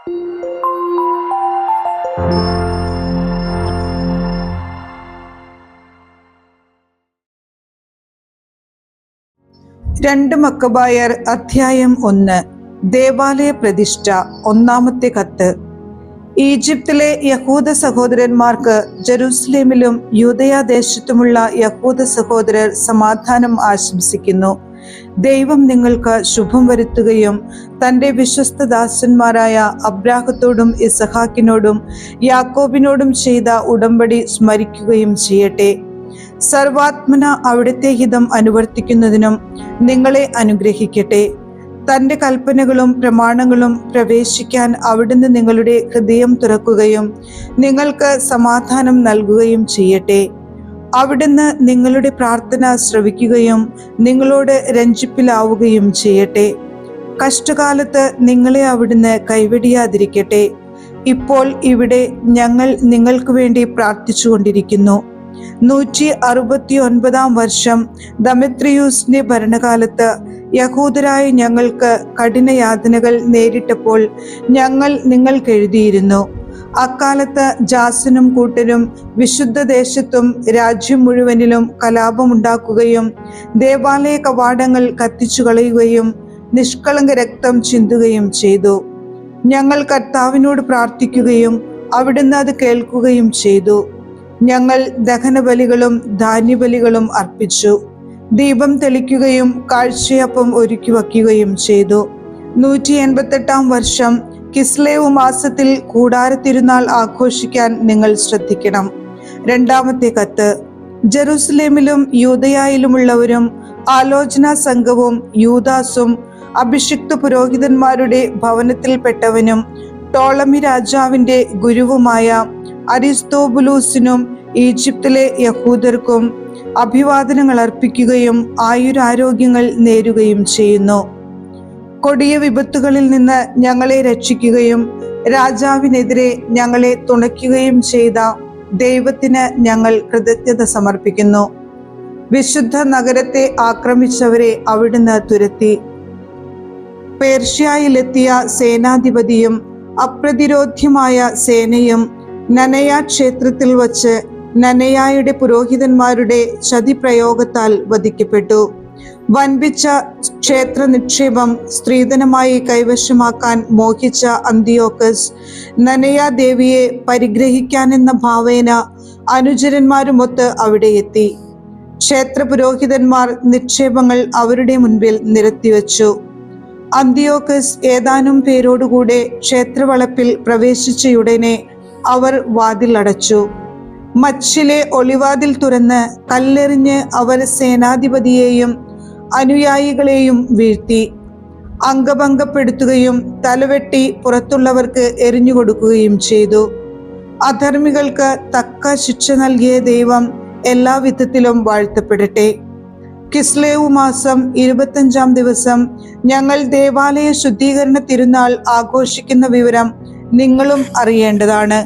രണ്ട് മക്കബായർ അധ്യായം 1. ദേവാലയ പ്രതിഷ്ഠ. ഒന്നാമത്തെ കത്ത്. ഈജിപ്തിലെ യഹൂദ സഹോദരന്മാർക്ക് ജെറുസലേമിലും യൂദയാദേശത്തുമുള്ള യഹൂദ സഹോദരർ സമാധാനം ആശംസിക്കുന്നു. ദൈവം നിങ്ങൾക്ക് ശുഭം വരുത്തുകയും തൻ്റെ വിശ്വസ്ത ദാസന്മാരായ അബ്രാഹത്തോടും ഇസഹാക്കിനോടും യാക്കോബിനോടും ചെയ്ത ഉടമ്പടി സ്മരിക്കുകയും ചെയ്യട്ടെ. സർവാത്മന അവിടുത്തെ ഹിതം അനുവർത്തിക്കുന്നതിനും നിങ്ങളെ അനുഗ്രഹിക്കട്ടെ. തൻ്റെ കൽപ്പനകളും പ്രമാണങ്ങളും പ്രവേശിക്കാൻ അവിടുന്ന് നിങ്ങളുടെ ഹൃദയം തുറക്കുകയും നിങ്ങൾക്ക് സമാധാനം നൽകുകയും ചെയ്യട്ടെ. അവിടുന്ന് നിങ്ങളുടെ പ്രാർത്ഥന ശ്രവിക്കുകയും നിങ്ങളോട് രഞ്ജിപ്പിലാവുകയും ചെയ്യട്ടെ. കഷ്ടകാലത്ത് നിങ്ങളെ അവിടുന്ന് കൈവെടിയാതിരിക്കട്ടെ. ഇപ്പോൾ ഇവിടെ ഞങ്ങൾ നിങ്ങൾക്ക് വേണ്ടി പ്രാർത്ഥിച്ചുകൊണ്ടിരിക്കുന്നു. 169 വർഷം ദമത്രിയൂസിന്റെ ഭരണകാലത്ത് യഹൂദരായ ഞങ്ങൾക്ക് കഠിനയാതനകൾ നേരിട്ടപ്പോൾ ഞങ്ങൾ നിങ്ങൾക്ക് എഴുതിയിരുന്നു. അക്കാലത്ത് ജാസനും കൂട്ടരും വിശുദ്ധ ദേശത്തും രാജ്യം മുഴുവനിലും കലാപമുണ്ടാക്കുകയും ദേവാലയ കവാടങ്ങൾ കത്തിച്ചു കളയുകയും നിഷ്കളങ്ക രക്തം ചിന്തുകയും ചെയ്തു. ഞങ്ങൾ കർത്താവിനോട് പ്രാർത്ഥിക്കുകയും അവിടുന്ന് അത് കേൾക്കുകയും ചെയ്തു. ഞങ്ങൾ ദഹനബലികളും ധാന്യബലികളും അർപ്പിച്ചു. ദീപം തെളിക്കുകയും കാഴ്ചയപ്പം ഒരുക്കി വയ്ക്കുകയും ചെയ്തു. 188 വർഷം കിസ്ലേവ് മാസത്തിൽ കൂടാര തിരുനാൾ ആഘോഷിക്കാൻ നിങ്ങൾ ശ്രദ്ധിക്കണം. രണ്ടാമത്തെ കത്ത്. ജെറുസലേമിലും യൂദയായിലുമുള്ളവരും ആലോചനാ സംഘവും യൂദാസും അഭിഷിക്ത പുരോഹിതന്മാരുടെ ഭവനത്തിൽപ്പെട്ടവനും ടോളമി രാജാവിന്റെ ഗുരുവുമായ അരിസ്തോബുലൂസിനും ഈജിപ്തിലെ യഹൂദർക്കും അഭിവാദനങ്ങൾ അർപ്പിക്കുകയും ആയുരാരോഗ്യങ്ങൾ നേരുകയും ചെയ്യുന്നു. കൊടിയ വിപത്തുകളിൽ നിന്ന് ഞങ്ങളെ രക്ഷിക്കുകയും രാജാവിനെതിരെ ഞങ്ങളെ തുണയ്ക്കുകയും ചെയ്ത ദൈവത്തിന് ഞങ്ങൾ കൃതജ്ഞത സമർപ്പിക്കുന്നു. വിശുദ്ധ നഗരത്തെ ആക്രമിച്ചവരെ അവിടുന്ന് തുരത്തി. പേർഷ്യയിലെത്തിയ സേനാധിപതിയും അപ്രതിരോധ്യമായ സേനയും നനയ ക്ഷേത്രത്തിൽ വച്ച് നനയായുടെ പുരോഹിതന്മാരുടെ ചതിപ്രയോഗത്താൽ വധിക്കപ്പെട്ടു. വൻപിച്ച ക്ഷേത്ര നിക്ഷേപം സ്ത്രീധനമായി കൈവശമാക്കാൻ മോഹിച്ച അന്തിയോക്കസ് നനയ ദേവിയെ പരിഗ്രഹിക്കാനെന്ന ഭാവേന അനുചരന്മാരുമൊത്ത് അവിടെ എത്തി. ക്ഷേത്ര പുരോഹിതന്മാർ നിക്ഷേപങ്ങൾ അവരുടെ മുൻപിൽ നിരത്തിവെച്ചു. അന്തിയോക്കസ് ഏതാനും പേരോടുകൂടെ ക്ഷേത്രവളപ്പിൽ പ്രവേശിച്ചയുടനെ അവർ വാതിൽ അടച്ചു. മച്ചിലെ ഒളിവാതിൽ തുറന്ന് കല്ലെറിഞ്ഞ് അവർ സേനാധിപതിയെയും അനുയായികളെയും വീഴ്ത്തി. അംഗഭംഗപ്പെടുത്തുകയും തലവെട്ടി പുറത്തുള്ളവർക്ക് എറിഞ്ഞുകൊടുക്കുകയും ചെയ്തു. അധർമ്മികൾക്ക് തക്ക ശിക്ഷ നൽകിയ ദൈവം എല്ലാവിധത്തിലും വാഴ്ത്തപ്പെടട്ടെ. കിസ്ലേവ് മാസം 25 ദിവസം ഞങ്ങൾ ദേവാലയ ശുദ്ധീകരണ തിരുനാൾ ആഘോഷിക്കുന്ന വിവരം നിങ്ങളും അറിയേണ്ടതാണ്.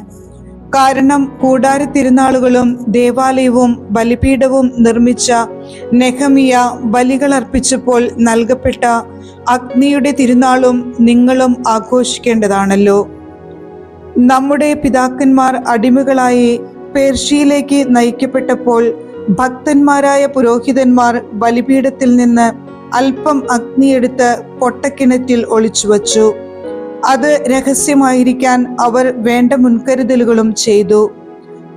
കാരണം കൂടാര തിരുനാളുകളും ദേവാലയവും ബലിപീഠവും നിർമ്മിച്ച നെഹമിയ ബലികൾ അർപ്പിച്ചപ്പോൾ നൽകപ്പെട്ട അഗ്നിയുടെ തിരുനാളും നിങ്ങളും ആഘോഷിക്കേണ്ടതാണല്ലോ. നമ്മുടെ പിതാക്കന്മാർ അടിമകളായി പേർഷ്യയിലേക്ക് നയിക്കപ്പെട്ടപ്പോൾ ഭക്തന്മാരായ പുരോഹിതന്മാർ ബലിപീഠത്തിൽ നിന്ന് അല്പം അഗ്നിയെടുത്ത് പൊട്ടക്കിണറ്റിൽ ഒളിച്ചുവച്ചു. അത് രഹസ്യമായിരിക്കാൻ അവർ വേണ്ട മുൻകരുതലുകളും ചെയ്തു.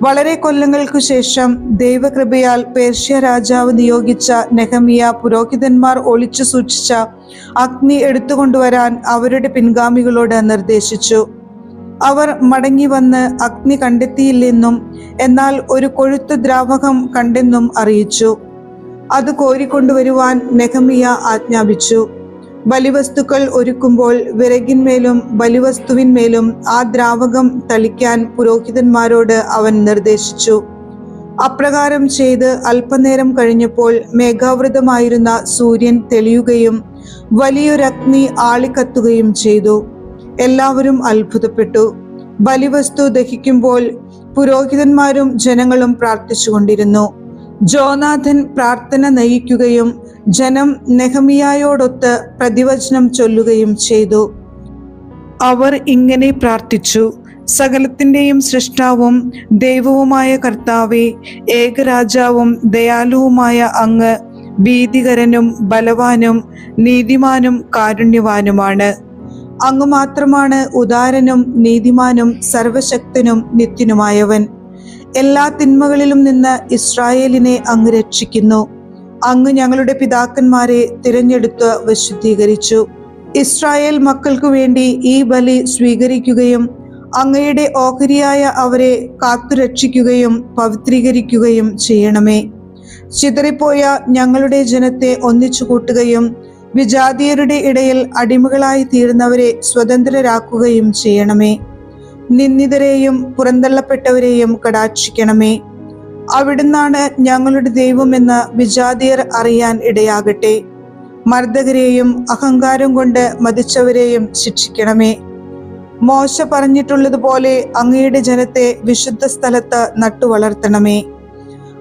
വളരെ കൊല്ലങ്ങൾക്കു ശേഷം ദൈവകൃപയാൽ പേർഷ്യ രാജാവ് നിയോഗിച്ച നെഹമിയ പുരോഹിതന്മാർ ഒളിച്ചു സൂക്ഷിച്ച അഗ്നി എടുത്തുകൊണ്ടുവരാൻ അവരുടെ പിൻഗാമികളോട് നിർദ്ദേശിച്ചു. അവർ മടങ്ങി വന്ന് അഗ്നി കണ്ടെത്തിയില്ലെന്നും എന്നാൽ ഒരു കൊഴുത്ത ദ്രാവകം കണ്ടെന്നും അറിയിച്ചു. അത് കോരിക്കൊണ്ടുവരുവാൻ നെഹമിയ ആജ്ഞാപിച്ചു. ബലിവസ്തുക്കൾ ഒരുക്കുമ്പോൾ വിറകിന്മേലും ബലിവസ്തുവിന്മേലും ആ ദ്രാവകം തളിക്കാൻ പുരോഹിതന്മാരോട് അവൻ നിർദ്ദേശിച്ചു. അപ്രകാരം ചെയ്ത് അല്പനേരം കഴിഞ്ഞപ്പോൾ മേഘാവൃതമായിരുന്ന സൂര്യൻ തെളിയുകയും വലിയൊരഗ്നി ആളിക്കത്തുകയും ചെയ്തു. എല്ലാവരും അത്ഭുതപ്പെട്ടു. ബലിവസ്തു ദഹിക്കുമ്പോൾ പുരോഹിതന്മാരും ജനങ്ങളും പ്രാർത്ഥിച്ചുകൊണ്ടിരുന്നു. ജോനാഥൻ പ്രാർത്ഥന നയിക്കുകയും ജനം നെഹമിയായോടൊത്ത് പ്രതിവചനം ചൊല്ലുകയും ചെയ്തു. അവർ ഇങ്ങനെ പ്രാർത്ഥിച്ചു: സകലത്തിൻ്റെയും സൃഷ്ടാവും ദൈവവുമായ കർത്താവേ, ഏകരാജാവും ദയാലുവുമായ അങ്ങ് ഭീതികരനും ബലവാനും നീതിമാനും കാരുണ്യവാനുമാണ്. അങ്ങ് മാത്രമാണ് ഉദാരനും നീതിമാനും സർവശക്തനും നിത്യനുമായവൻ. എല്ലാ തിന്മകളിലും നിന്ന് ഇസ്രായേലിനെ അങ്ങ് രക്ഷിക്കുന്നു. അങ്ങ് ഞങ്ങളുടെ പിതാക്കന്മാരെ തിരഞ്ഞെടുത്ത് വിശുദ്ധീകരിച്ചു. ഇസ്രായേൽ മക്കൾക്കു വേണ്ടി ഈ ബലി സ്വീകരിക്കുകയും അങ്ങയുടെ ഓഹരിയായ അവരെ കാത്തുരക്ഷിക്കുകയും പവിത്രീകരിക്കുകയും ചെയ്യണമേ. ചിതറിപ്പോയ ഞങ്ങളുടെ ജനത്തെ ഒന്നിച്ചു കൂട്ടുകയും വിജാതീയരുടെ ഇടയിൽ അടിമകളായി തീർന്നവരെ സ്വതന്ത്രരാക്കുകയും ചെയ്യണമേ. നിന്ദിതരെയും പുറന്തള്ളപ്പെട്ടവരെയും കടാക്ഷിക്കണമേ. അവിടുന്നാണ് ഞങ്ങളുടെ ദൈവമെന്ന് വിജാതീയർ അറിയാൻ ഇടയാകട്ടെ. മർദ്ദകരെയും അഹങ്കാരം കൊണ്ട് മതിച്ചവരെയും ശിക്ഷിക്കണമേ. മോശ പറഞ്ഞിട്ടുള്ളതുപോലെ അങ്ങയുടെ ജനത്തെ വിശുദ്ധ സ്ഥലത്ത് നട്ടുവളർത്തണമേ.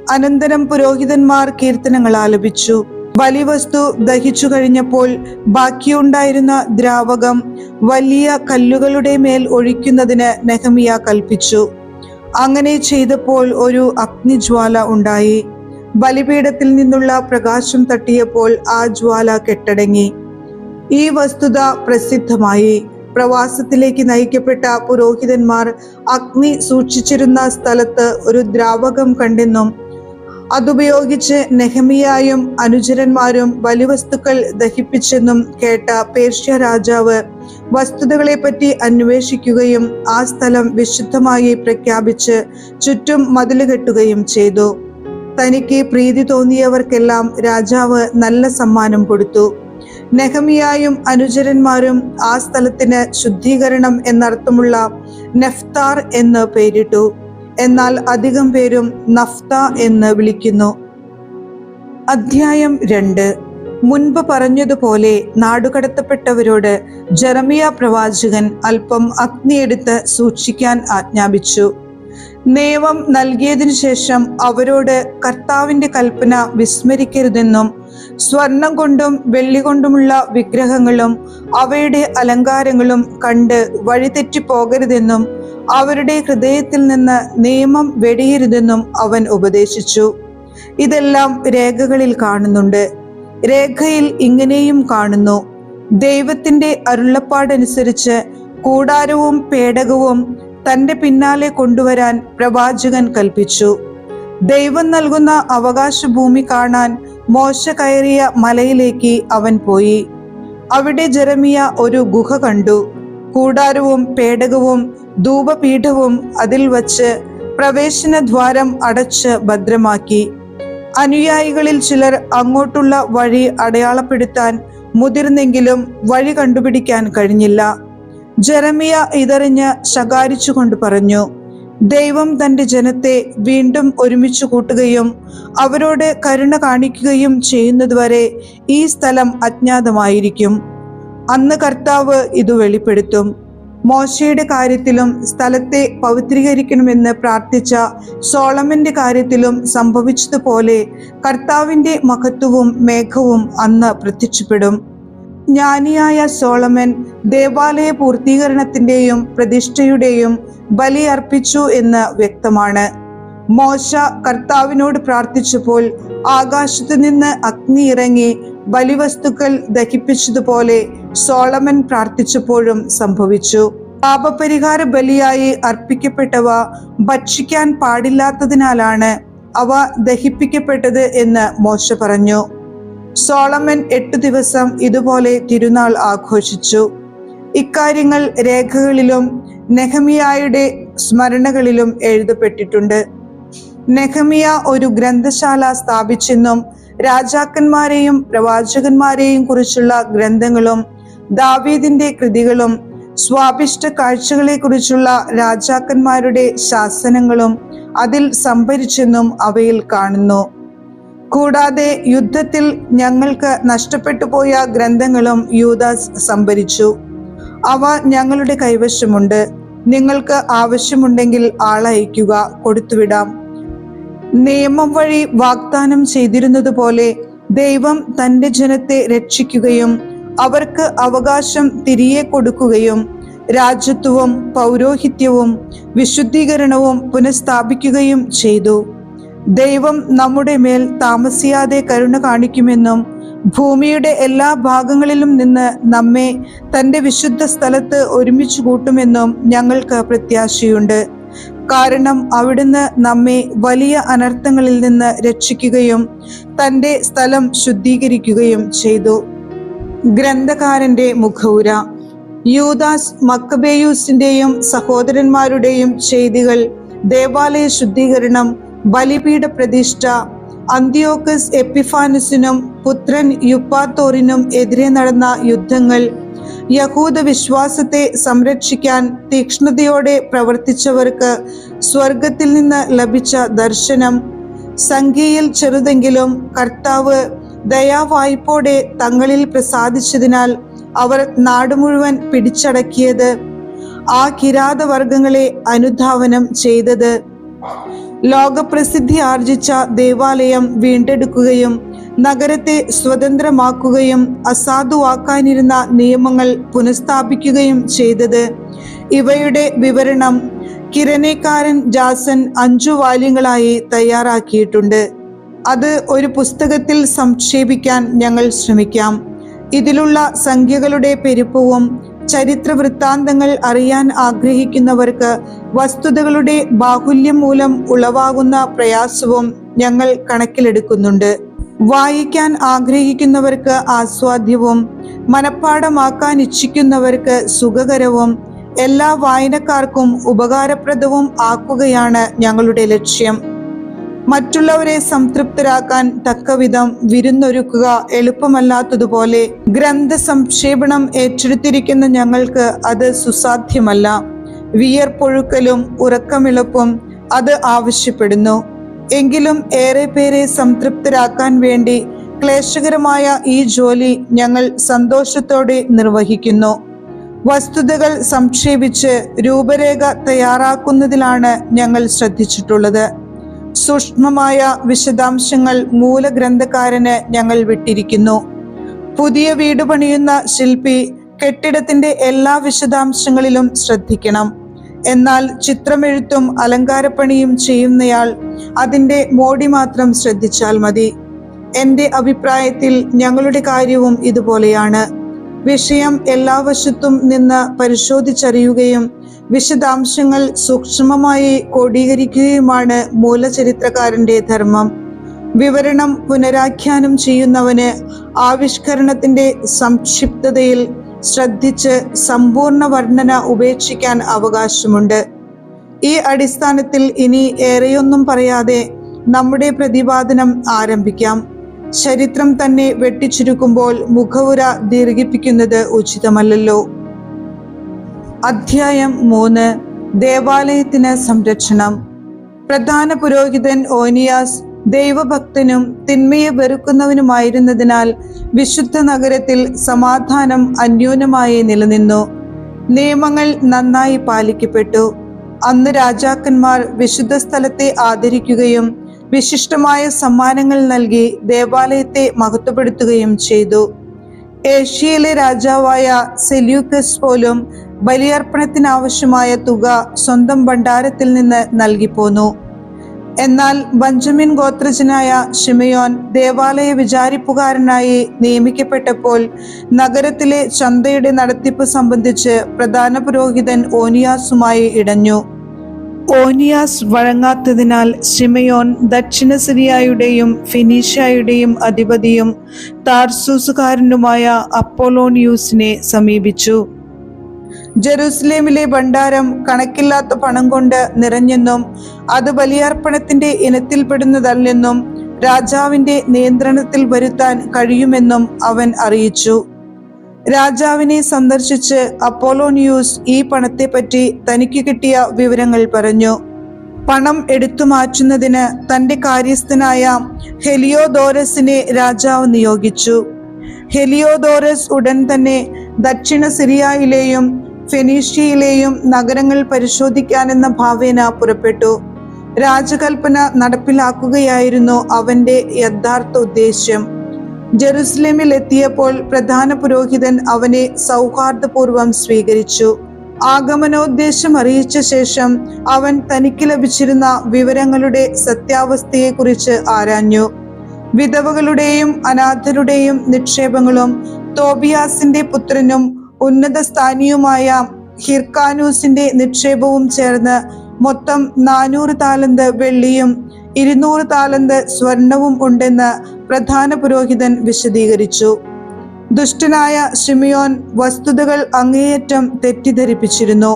അനന്തരം പുരോഹിതന്മാർ കീർത്തനങ്ങൾ ആലപിച്ചു. ബലിവസ്തു ദഹിച്ചു കഴിഞ്ഞപ്പോൾ ബാക്കിയുണ്ടായിരുന്ന ദ്രാവകം വലിയ കല്ലുകളുടെ മേൽ ഒഴിക്കുന്നതിന് നെഹമ്യാ കൽപ്പിച്ചു. അങ്ങനെ ചെയ്തപ്പോൾ ഒരു അഗ്നിജ്വാല ഉണ്ടായി. ബലിപീഠത്തിൽ നിന്നുള്ള പ്രകാശം തട്ടിയപ്പോൾ ആ ജ്വാല കെട്ടടങ്ങി. ഈ വസ്തുത പ്രസിദ്ധമായി. പ്രവാസത്തിലേക്ക് നയിക്കപ്പെട്ട പുരോഹിതന്മാർ അഗ്നി സൂക്ഷിച്ചിരുന്ന സ്ഥലത്ത് ഒരു ദ്രാവകം കണ്ടെന്നും അതുപയോഗിച്ച് നെഹമ്യായും അനുചരന്മാരും ബലിവസ്തുക്കൾ ദഹിപ്പിച്ചെന്നും കേട്ട പേർഷ്യ രാജാവ് വസ്തുതകളെപ്പറ്റി അന്വേഷിക്കുകയും ആ സ്ഥലം വിശുദ്ധമായി പ്രഖ്യാപിച്ച് ചുറ്റും മതില് കെട്ടുകയും ചെയ്തു. തനിക്ക് പ്രീതി തോന്നിയവർക്കെല്ലാം രാജാവ് നല്ല സമ്മാനം കൊടുത്തു. നെഹമ്യായും അനുചരന്മാരും ആ സ്ഥലത്തിന് ശുദ്ധീകരണം എന്നർത്ഥമുള്ള നെഫ്താർ എന്ന് പേരിട്ടു. എന്നാൽ അധികം പേരും നഫ്ത എന്ന് വിളിക്കുന്നു. അധ്യായം 2. മുൻപ് പറഞ്ഞതുപോലെ നാടുകടത്തപ്പെട്ടവരോട് ജെറമിയ പ്രവാചകൻ അല്പം അഗ്നിയെടുത്ത് സൂക്ഷിക്കാൻ ആജ്ഞാപിച്ചു. നിയമം നൽകിയതിനു ശേഷം അവരോട് കർത്താവിന്റെ കൽപ്പന വിസ്മരിക്കരുതെന്നും സ്വർണം കൊണ്ടും വെള്ളി കൊണ്ടുമുള്ള വിഗ്രഹങ്ങളും അവയുടെ അലങ്കാരങ്ങളും കണ്ട് വഴിതെറ്റി പോകരുതെന്നും അവരുടെ ഹൃദയത്തിൽ നിന്ന് നിയമം വെടിയരുതെന്നും അവൻ ഉപദേശിച്ചു. ഇതെല്ലാം രേഖകളിൽ കാണുന്നുണ്ട്. രേഖയിൽ ഇങ്ങനെയും കാണുന്നു: ദൈവത്തിന്റെ അരുളപ്പാടനുസരിച്ച് കൂടാരവും പേടകവും തന്റെ പിന്നാലെ കൊണ്ടുവരാൻ പ്രവാചകൻ കൽപ്പിച്ചു. ദൈവം നൽകുന്ന അവകാശ ഭൂമി കാണാൻ മോശ കയറിയ മലയിലേക്ക് അവൻ പോയി. അവിടെ ജെറമിയ ഒരു ഗുഹ കണ്ടു. കൂടാരവും പേടകവും ധൂപപീഠവും അതിൽ വച്ച് പ്രവേശനദ്വാരം അടച്ച് ഭദ്രമാക്കി. അനുയായികളിൽ ചിലർ അങ്ങോട്ടുള്ള വഴി അടയാളപ്പെടുത്താൻ മുതിർന്നെങ്കിലും വഴി കണ്ടുപിടിക്കാൻ കഴിഞ്ഞില്ല. ജെറമിയ ഇതറിഞ്ഞ് ശകാരിച്ചുകൊണ്ട് പറഞ്ഞു: ദൈവം തന്റെ ജനത്തെ വീണ്ടും ഒരുമിച്ച് കൂട്ടുകയും അവരോട് കരുണ കാണിക്കുകയും ചെയ്യുന്നതുവരെ ഈ സ്ഥലം അജ്ഞാതമായിരിക്കും. അന്ന് കർത്താവ് ഇത് വെളിപ്പെടുത്തും. മോശയുടെ കാര്യത്തിലും സ്ഥലത്തെ പവിത്രീകരിക്കണമെന്ന് പ്രാർത്ഥിച്ച സോളമന്റെ കാര്യത്തിലും സംഭവിച്ചതുപോലെ കർത്താവിന്റെ മഹത്വവും മേഘവും അന്ന് പ്രത്യക്ഷപ്പെടും. ജ്ഞാനിയായ സോളമൻ ദേവാലയ പൂർത്തീകരണത്തിന്റെയും പ്രതിഷ്ഠയുടെയും ബലി അർപ്പിച്ചു എന്ന് വ്യക്തമാണ്. മോശ കർത്താവിനോട് പ്രാർത്ഥിച്ചപ്പോൾ ആകാശത്തു നിന്ന് അഗ്നി ഇറങ്ങി ബലിവസ്തുക്കൾ ദഹിപ്പിച്ചതുപോലെ സോളമൻ പ്രാർത്ഥിച്ചപ്പോഴും സംഭവിച്ചു. പാപപരിഹാര ബലിയായി അർപ്പിക്കപ്പെട്ടവ ഭക്ഷിക്കാൻ പാടില്ലാത്തതിനാലാണ് അവ ദഹിപ്പിക്കപ്പെട്ടത് എന്ന് മോശ പറഞ്ഞു. സോളമൻ 8 ദിവസം ഇതുപോലെ തിരുനാൾ ആഘോഷിച്ചു. ഇക്കാര്യങ്ങൾ രേഖകളിലും നെഹമ്യായുടെ സ്മരണകളിലും എഴുതപ്പെട്ടിട്ടുണ്ട്. നെഹമ്യ ഒരു ഗ്രന്ഥശാല സ്ഥാപിച്ചെന്നും രാജാക്കന്മാരെയും പ്രവാചകന്മാരെയും കുറിച്ചുള്ള ഗ്രന്ഥങ്ങളും ദാവീദിന്റെ കൃതികളും സ്വാഭിഷ്ട കാഴ്ചകളെ കുറിച്ചുള്ള രാജാക്കന്മാരുടെ ശാസനങ്ങളും അതിൽ സംഭരിച്ചെന്നും അവയിൽ കാണുന്നു. കൂടാതെ യുദ്ധത്തിൽ ഞങ്ങൾക്ക് നഷ്ടപ്പെട്ടു പോയ ഗ്രന്ഥങ്ങളും യൂദാസ് സംഭരിച്ചു. അവ ഞങ്ങളുടെ കൈവശമുണ്ട്. നിങ്ങൾക്ക് ആവശ്യമുണ്ടെങ്കിൽ ആളയക്കുക, കൊടുത്തുവിടാം. നിയമം വഴി വാഗ്ദാനം ചെയ്തിരുന്നതുപോലെ ദൈവം തന്റെ ജനത്തെ രക്ഷിക്കുകയും അവർക്ക് അവകാശം തിരികെ കൊടുക്കുകയും രാജത്വവും പൗരോഹിത്യവും വിശുദ്ധീകരണവും പുനഃസ്ഥാപിക്കുകയും ചെയ്തു. ദൈവം നമ്മുടെ മേൽ താമസിയാതെ കരുണ കാണിക്കുമെന്നും ഭൂമിയുടെ എല്ലാ ഭാഗങ്ങളിലും നിന്ന് നമ്മെ തൻ്റെ വിശുദ്ധ സ്ഥലത്ത് ഒരുമിച്ച് കൂട്ടുമെന്നും ഞങ്ങൾക്ക് പ്രത്യാശയുണ്ട്. കാരണം അവിടുന്ന് നമ്മെ വലിയ അനർത്ഥങ്ങളിൽ നിന്ന് രക്ഷിക്കുകയും തൻ്റെ സ്ഥലം ശുദ്ധീകരിക്കുകയും ചെയ്തു. ഗ്രന്ഥകാരന്റെ മുഖവുര. യൂദാസ് മക്കബേയൂസിന്റെയും സഹോദരന്മാരുടെയും ചെയ്തികൾ, ദേവാലയ ശുദ്ധീകരണം, ബലിപീഠ പ്രതിഷ്ഠ, അന്ത്യോക്കസ് എപ്പിഫാനസിനും പുത്രൻ യുപ്പാത്തോറിനും എതിരെ നടന്ന യുദ്ധങ്ങൾ, യഹൂദ വിശ്വാസത്തെ സംരക്ഷിക്കാൻ തീക്ഷ്ണതയോടെ പ്രവർത്തിച്ചവർക്ക് സ്വർഗത്തിൽ നിന്ന് ലഭിച്ച ദർശനം, സംഖ്യയിൽ ചെറുതെങ്കിലും കർത്താവ് ദയാവായ്പോടെ തങ്ങളിൽ പ്രസാദിച്ചതിനാൽ അവർ നാട് മുഴുവൻ പിടിച്ചടക്കിയത്, ആ കിരാതവർഗങ്ങളെ അനുധാവനം ചെയ്തത്, ലോകപ്രസിദ്ധി ആർജിച്ച ദേവാലയം വീണ്ടെടുക്കുകയും നഗരത്തെ സ്വതന്ത്രമാക്കുകയും അസാധുവാക്കാനിരുന്ന നിയമങ്ങൾ പുനഃസ്ഥാപിക്കുകയും ചെയ്തത്. ഇവയുടെ വിവരണം കിരണേക്കാരൻ ജാസൻ 5 വാല്യങ്ങളായി തയ്യാറാക്കിയിട്ടുണ്ട്. അത് ഒരു പുസ്തകത്തിൽ സംക്ഷേപിക്കാൻ ഞങ്ങൾ ശ്രമിക്കാം. ഇതിലുള്ള സംഖ്യകളുടെ പെരുപ്പവും ചരിത്ര വൃത്താന്തങ്ങൾ അറിയാൻ ആഗ്രഹിക്കുന്നവർക്ക് വസ്തുതകളുടെ ബാഹുല്യം മൂലം ഉളവാകുന്ന പ്രയാസവും ഞങ്ങൾ കണക്കിലെടുക്കുന്നുണ്ട്. വായിക്കാൻ ആഗ്രഹിക്കുന്നവർക്ക് ആസ്വാദ്യവും മനഃപ്പാഠമാക്കാൻ ഇച്ഛിക്കുന്നവർക്ക് സുഖകരവും എല്ലാ വായനക്കാർക്കും ഉപകാരപ്രദവും ആക്കുകയാണ് ഞങ്ങളുടെ ലക്ഷ്യം. മറ്റുള്ളവരെ സംതൃപ്തരാക്കാൻ തക്കവിധം വിരുന്നൊരുക്കുക എളുപ്പമല്ലാത്തതുപോലെ ഗ്രന്ഥ സംക്ഷേപണം ഏറ്റെടുത്തിരിക്കുന്ന ഞങ്ങൾക്ക് അത് സുസാധ്യമല്ല. വിയർപ്പൊഴുക്കലും ഉറക്കമിളപ്പും അത് ആവശ്യപ്പെടുന്നു. എങ്കിലും ഏറെ പേരെ സംതൃപ്തരാക്കാൻ വേണ്ടി ക്ലേശകരമായ ഈ ജോലി ഞങ്ങൾ സന്തോഷത്തോടെ നിർവഹിക്കുന്നു. വസ്തുതകൾ സംക്ഷേപിച്ച് രൂപരേഖ തയ്യാറാക്കുന്നതിലാണ് ഞങ്ങൾ ശ്രദ്ധിച്ചിട്ടുള്ളത്. സൂക്ഷ്മമായ വിശദാംശങ്ങൾ മൂലഗ്രന്ഥകാരന് ഞങ്ങൾ വിട്ടിരിക്കുന്നു. പുതിയ വീട് പണിയുന്ന ശില്പി കെട്ടിടത്തിന്റെ എല്ലാ വിശദാംശങ്ങളിലും ശ്രദ്ധിക്കണം. എന്നാൽ ചിത്രമെഴുത്തും അലങ്കാരപ്പണിയും ചെയ്യുന്നയാൾ അതിന്റെ മോടി മാത്രം ശ്രദ്ധിച്ചാൽ മതി. എൻ്റെ അഭിപ്രായത്തിൽ ഞങ്ങളുടെ കാര്യവും ഇതുപോലെയാണ്. വിഷയം എല്ലാ വശത്തും നിന്ന് പരിശോധിച്ചറിയുകയും വിശദാംശങ്ങൾ സൂക്ഷ്മമായി ക്രോഡീകരിക്കുകയുമാണ് മൂലചരിത്രകാരന്റെ ധർമ്മം. വിവരണം പുനരാഖ്യാനം ചെയ്യുന്നവന് ആവിഷ്കരണത്തിന്റെ സംക്ഷിപ്തതയിൽ ശ്രദ്ധിച്ച് സമ്പൂർണ്ണ വർണ്ണന ഉപേക്ഷിക്കാൻ അവകാശമുണ്ട്. ഈ അടിസ്ഥാനത്തിൽ ഇനി ഏറെയൊന്നും പറയാതെ നമ്മുടെ പ്രതിപാദനം ആരംഭിക്കാം. ചരിത്രം തന്നെ വെട്ടിച്ചുരുക്കുമ്പോൾ മുഖവുര ദീർഘിപ്പിക്കുന്നത് ഉചിതമല്ലല്ലോ. അധ്യായം 3. ദേവാലയത്തിന് സംരക്ഷണം. പ്രധാന പുരോഹിതൻ ഓനിയാസ് ദൈവഭക്തനും തിന്മയെ വെറുക്കുന്നവനുമായിരുന്നതിനാൽ വിശുദ്ധ നഗരത്തിൽ സമാധാനം അന്യോന്യമായി നിലനിന്നു. നിയമങ്ങൾ നന്നായി പാലിക്കപ്പെട്ടു. അന്ന് രാജാക്കന്മാർ വിശുദ്ധ സ്ഥലത്തെ ആദരിക്കുകയും വിശിഷ്ടമായ സമ്മാനങ്ങൾ നൽകി ദേവാലയത്തെ മഹത്വപ്പെടുത്തുകയും ചെയ്തു. ഏഷ്യയിലെ രാജാവായ സെല്യൂക്കസ് പോലും ബലിയർപ്പണത്തിനാവശ്യമായ തുക സ്വന്തം ഭണ്ഡാരത്തിൽ നിന്ന് നൽകിപ്പോന്നു. എന്നാൽ ബെഞ്ചമിൻ ഗോത്രജനായ ശിമയോൻ ദേവാലയ വിചാരിപ്പുകാരനായി നിയമിക്കപ്പെട്ടപ്പോൾ നഗരത്തിലെ ചന്തയുടെ നടത്തിപ്പ് സംബന്ധിച്ച് പ്രധാന പുരോഹിതൻ ഓനിയാസുമായി ഇടഞ്ഞു. ഓനിയാസ് വഴങ്ങാത്തതിനാൽ ശിമയോൻ ദക്ഷിണ സിറിയയുടെയും ഫെനീഷ്യയുടെയും അധിപതിയും താർസൂസുകാരനുമായ അപ്പോലോണിയൂസിനെ സമീപിച്ചു. ജെറുസലേമിലെ ഭണ്ഡാരം കണക്കില്ലാത്ത പണം കൊണ്ട് നിറഞ്ഞെന്നും അത് ബലിയർപ്പണത്തിന്റെ ഇനത്തിൽപ്പെടുന്നതല്ലെന്നും രാജാവിന്റെ നിയന്ത്രണത്തിൽ വരുത്താൻ കഴിയുമെന്നും അവൻ അറിയിച്ചു. രാജാവിനെ സന്ദർശിച്ച് അപ്പോലോണിയൂസ് ഈ പണത്തെപ്പറ്റി തനിക്ക് കിട്ടിയ വിവരങ്ങൾ പറഞ്ഞു. പണം എടുത്തു മാറ്റുന്നതിന് തന്റെ കാര്യസ്ഥനായ ഹെലിയോദോറസിനെ രാജാവ് നിയോഗിച്ചു. ഹെലിയോദോറസ് ഉടൻ തന്നെ ദക്ഷിണ സിറിയയിലെയും ഫെനീഷ്യയിലെയും നഗരങ്ങൾ പരിശോധിക്കാനെന്ന ഭാവേന പുറപ്പെട്ടു. രാജകൽപ്പന നടപ്പിലാക്കുകയായിരുന്നു അവന്റെ യഥാർത്ഥ ഉദ്ദേശ്യം. ജെറുസലേമിൽ എത്തിയപ്പോൾ പ്രധാന പുരോഹിതൻ അവനെ സൗഹാർദ്ദപൂർവം സ്വീകരിച്ചു. ആഗമനോദ്ദേശം അറിയിച്ച ശേഷം അവൻ തനിക്ക് ലഭിച്ചിരുന്ന വിവരങ്ങളുടെ സത്യാവസ്ഥയെക്കുറിച്ച് ആരാഞ്ഞു. വിധവകളുടെയും അനാഥരുടെയും നിക്ഷേപങ്ങളും തോബിയാസിന്റെ പുത്രനും ഉന്നത സ്ഥാനിയുമായ ഹിർക്കാനൂസിന്റെ നിക്ഷേപവും ചേർന്ന് മൊത്തം 400 താലന്ത് വെള്ളിയും 200 താലന്ത് സ്വർണവും ഉണ്ടെന്ന് പ്രധാന പുരോഹിതൻ വിശദീകരിച്ചു. ദുഷ്ടനായ ശിമിയോൻ വസ്തുതകൾ അങ്ങേയറ്റം തെറ്റിദ്ധരിപ്പിച്ചിരുന്നു.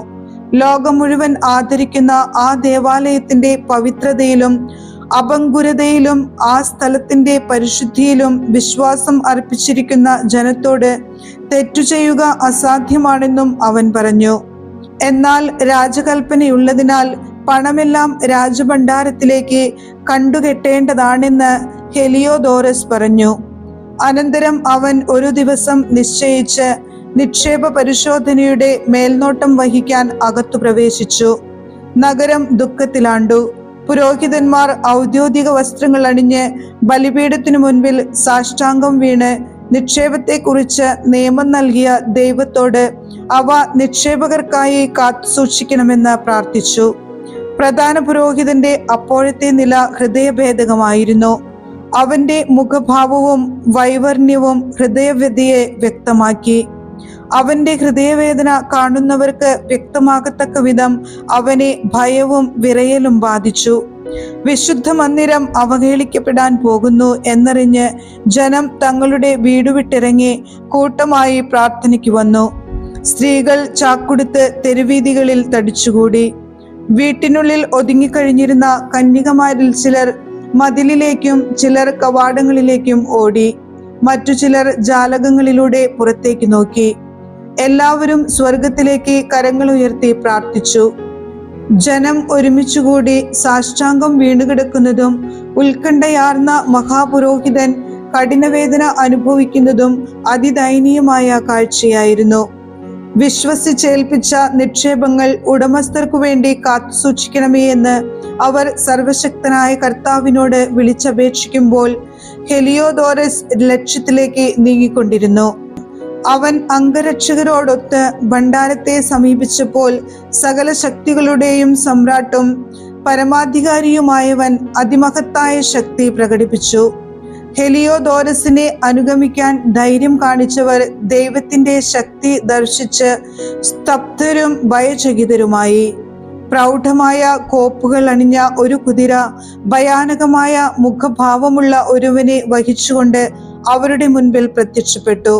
ലോകം മുഴുവൻ ആദരിക്കുന്ന ആ ദേവാലയത്തിന്റെ പവിത്രതയിലും അപങ്കുരതയിലും ആ സ്ഥലത്തിന്റെ പരിശുദ്ധിയിലും വിശ്വാസം അർപ്പിച്ചിരിക്കുന്ന ജനത്തോട് തെറ്റു ചെയ്യുക അസാധ്യമാണെന്നും അവൻ പറഞ്ഞു. എന്നാൽ രാജകൽപ്പനയുള്ളതിനാൽ പണമെല്ലാം രാജഭണ്ഡാരത്തിലേക്ക് കണ്ടുകെട്ടേണ്ടതാണെന്ന് ഹെലിയോദോറസ് പറഞ്ഞു. അനന്തരം അവൻ ഒരു ദിവസം നിശ്ചയിച്ച് നിക്ഷേപ പരിശോധനയുടെ മേൽനോട്ടം വഹിക്കാൻ അകത്തു പ്രവേശിച്ചു. നഗരം ദുഃഖത്തിലാണ്ടു. പുരോഹിതന്മാർ ഔദ്യോഗിക വസ്ത്രങ്ങൾ അണിഞ്ഞ് ബലിപീഠത്തിനു മുൻപിൽ സാഷ്ടാംഗം വീണ് നിക്ഷേപത്തെക്കുറിച്ച് നിയമം നൽകിയ ദൈവത്തോട് അവ നിക്ഷേപകർക്കായി കാത്തുസൂക്ഷിക്കണമെന്ന് പ്രാർത്ഥിച്ചു. പ്രധാന പുരോഹിതന്റെ അപ്പോഴത്തെ നില ഹൃദയഭേദകമായിരുന്നു. അവന്റെ മുഖഭാവവും വൈവർണ്യവും ഹൃദയവ്യതയെ വ്യക്തമാക്കി. അവന്റെ ഹൃദയവേദന കാണുന്നവർക്ക് വ്യക്തമാകത്തക്ക വിധം അവനെ ഭയവും വിറയലും ബാധിച്ചു. വിശുദ്ധ മന്ദിരം അവഹേളിക്കപ്പെടാൻ പോകുന്നു എന്നറിഞ്ഞ് ജനം തങ്ങളുടെ വീടുവിട്ടിറങ്ങി കൂട്ടമായി പ്രാർത്ഥനയ്ക്ക് വന്നു. സ്ത്രീകൾ ചാക്കുടുത്ത് തെരുവീതികളിൽ തടിച്ചുകൂടി. വീട്ടിനുള്ളിൽ ഒതുങ്ങിക്കഴിഞ്ഞിരുന്ന കന്യകമാരിൽ ചിലർ മതിലിലേക്കും ചിലർ കവാടങ്ങളിലേക്കും ഓടി. മറ്റു ചിലർ ജാലകങ്ങളിലൂടെ പുറത്തേക്ക് നോക്കി. എല്ലാവരും സ്വർഗത്തിലേക്ക് കരങ്ങൾ ഉയർത്തി പ്രാർത്ഥിച്ചു. ജനം ഒരുമിച്ചുകൂടി സാഷ്ടാംഗം വീണുകിടക്കുന്നതും ഉത്കണ്ഠയാർന്ന മഹാപുരോഹിതൻ കഠിനവേദന അനുഭവിക്കുന്നതും അതിദയനീയമായ കാഴ്ചയായിരുന്നു. വിശ്വസിച്ചേൽപ്പിച്ച നിക്ഷേപങ്ങൾ ഉടമസ്ഥർക്കു വേണ്ടി കാത്തുസൂക്ഷിക്കണമേ എന്ന് അവർ സർവശക്തനായ കർത്താവിനോട് വിളിച്ചപേക്ഷിക്കുമ്പോൾ ഹെലിയോദോറസ് ലക്ഷ്യത്തിലേക്ക് നീങ്ങിക്കൊണ്ടിരുന്നു. അവൻ അംഗരക്ഷകരോടൊത്ത് ഭണ്ഡാരത്തെ സമീപിച്ചപ്പോൾ സകല ശക്തികളുടെയും സമ്രാട്ടും പരമാധികാരിയുമായവൻ അതിമഹത്തായ ശക്തി പ്രകടിപ്പിച്ചു. ഹെലിയോദോറസിനെ അനുഗമിക്കാൻ ധൈര്യം കാണിച്ചവർ ദൈവത്തിന്റെ ശക്തി ദർശിച്ച് സ്തബ്ധരും ഭയചകിതരുമായി. പ്രൗഢമായ കോപ്പുകൾ അണിഞ്ഞ ഒരു കുതിര ഭയാനകമായ മുഖഭാവമുള്ള ഒരുവനെ വഹിച്ചുകൊണ്ട് അവരുടെ മുൻപിൽ പ്രത്യക്ഷപ്പെട്ടു.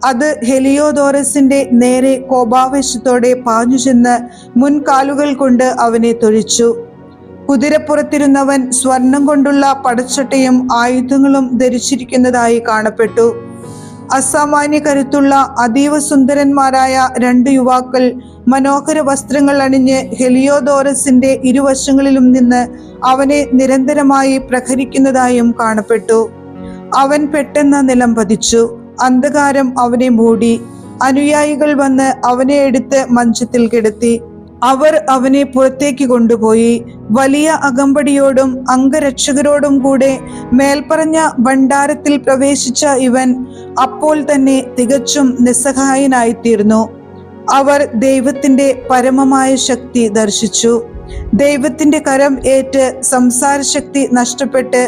അത് ഹെലിയോദോറസിന്റെ നേരെ കോപാവേശത്തോടെ പാഞ്ഞു ചെന്ന് മുൻകാലുകൾ കൊണ്ട് അവനെ തൊഴിച്ചു. കുതിരപ്പുറത്തിരുന്നവൻ സ്വർണം കൊണ്ടുള്ള പടച്ചട്ടയും ആയുധങ്ങളും ധരിച്ചിരിക്കുന്നതായി കാണപ്പെട്ടു. അസാമാന്യ കരുത്തുള്ള അതീവ സുന്ദരന്മാരായ 2 യുവാക്കൾ മനോഹര വസ്ത്രങ്ങൾ അണിഞ്ഞ് ഹെലിയോദോറസിന്റെ ഇരുവശങ്ങളിലും നിന്ന് അവനെ നിരന്തരമായി പ്രഹരിക്കുന്നതായും കാണപ്പെട്ടു. അവൻ പെട്ടെന്ന് നിലം പതിച്ചു. അന്ധകാരം അവനെ മൂടി. അനുയായികൾ വന്ന് അവനെ എടുത്ത് മഞ്ചത്തിൽ കിടത്തി. അവർ അവനെ പുറത്തേക്ക് കൊണ്ടുപോയി. വലിയ അകമ്പടിയോടും അംഗരക്ഷകരോടും കൂടെ മേൽപ്പറഞ്ഞ ഭണ്ഡാരത്തിൽ പ്രവേശിച്ച ഇവൻ അപ്പോൾ തന്നെ തികച്ചും നിസ്സഹായനായിത്തീർന്നു. അവർ ദൈവത്തിന്റെ പരമമായ ശക്തി ദർശിച്ചു. ദൈവത്തിന്റെ കരം ഏറ്റ് സംസാരശക്തി നഷ്ടപ്പെട്ട്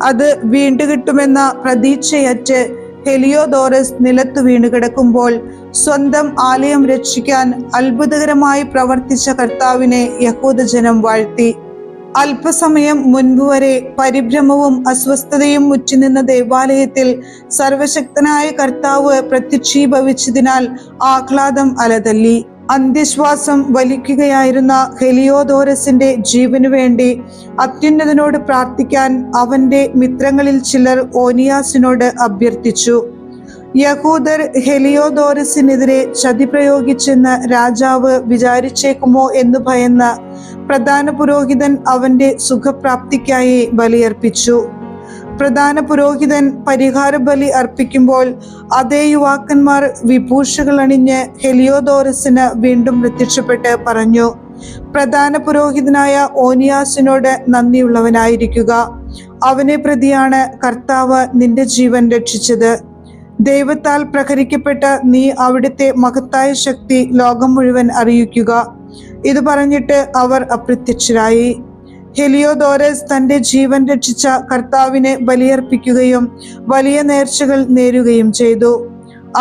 അത് വീണ്ടുകിട്ടുമെന്ന പ്രതീക്ഷയറ്റ് ഹെലിയോദോറസ് നിലത്തു വീണു കിടക്കുമ്പോൾ സ്വന്തം ആലയം രക്ഷിക്കാൻ അത്ഭുതകരമായി പ്രവർത്തിച്ച കർത്താവിനെ യഹൂദജനം വാഴ്ത്തി. അല്പസമയം മുൻപ് വരെ പരിഭ്രമവും അസ്വസ്ഥതയും മുറ്റിനിന്ന ദേവാലയത്തിൽ സർവശക്തനായ കർത്താവ് പ്രത്യക്ഷീഭവിച്ചതിനാൽ ആഹ്ലാദം അലതല്ലി. അന്ത്യശ്വാസം വലിക്കുകയായിരുന്ന ഹെലിയോദോറസിന്റെ ജീവനു വേണ്ടി അത്യുന്നതനോട് പ്രാർത്ഥിക്കാൻ അവന്റെ മിത്രങ്ങളിൽ ചിലർ ഓനിയാസിനോട് അഭ്യർത്ഥിച്ചു. യഹൂദർ ഹെലിയോദോറസിനെതിരെ ചതി പ്രയോഗിച്ചെന്ന് രാജാവ് വിചാരിച്ചേക്കുമോ എന്ന് ഭയന്ന പ്രധാന പുരോഹിതൻ അവന്റെ സുഖപ്രാപ്തിക്കായി ബലിയർപ്പിച്ചു. പ്രധാന പുരോഹിതൻ പരിഹാര ബലി അർപ്പിക്കുമ്പോൾ അതേ യുവാക്കന്മാർ വിഭൂഷകൾ അണിഞ്ഞ് ഹെലിയോദോറസിന് വീണ്ടും പ്രത്യക്ഷപ്പെട്ട് പറഞ്ഞു, പ്രധാന പുരോഹിതനായ ഓനിയാസിനോട് നന്ദിയുള്ളവനായിരിക്കുക. അവനെ പ്രതിയാണ് കർത്താവ് നിന്റെ ജീവൻ രക്ഷിച്ചത്. ദൈവത്താൽ പ്രഹരിക്കപ്പെട്ട നീ അവിടുത്തെ മഹത്തായ ശക്തി ലോകം മുഴുവൻ അറിയിക്കുക. ഇത് പറഞ്ഞിട്ട് അവർ അപ്രത്യക്ഷരായി. ഹെലിയോദോരസ് തന്റെ ജീവൻ രക്ഷിച്ച കർത്താവിനെ ബലിയർപ്പിക്കുകയും വലിയ നേർച്ചകൾ നേരുകയും ചെയ്തു.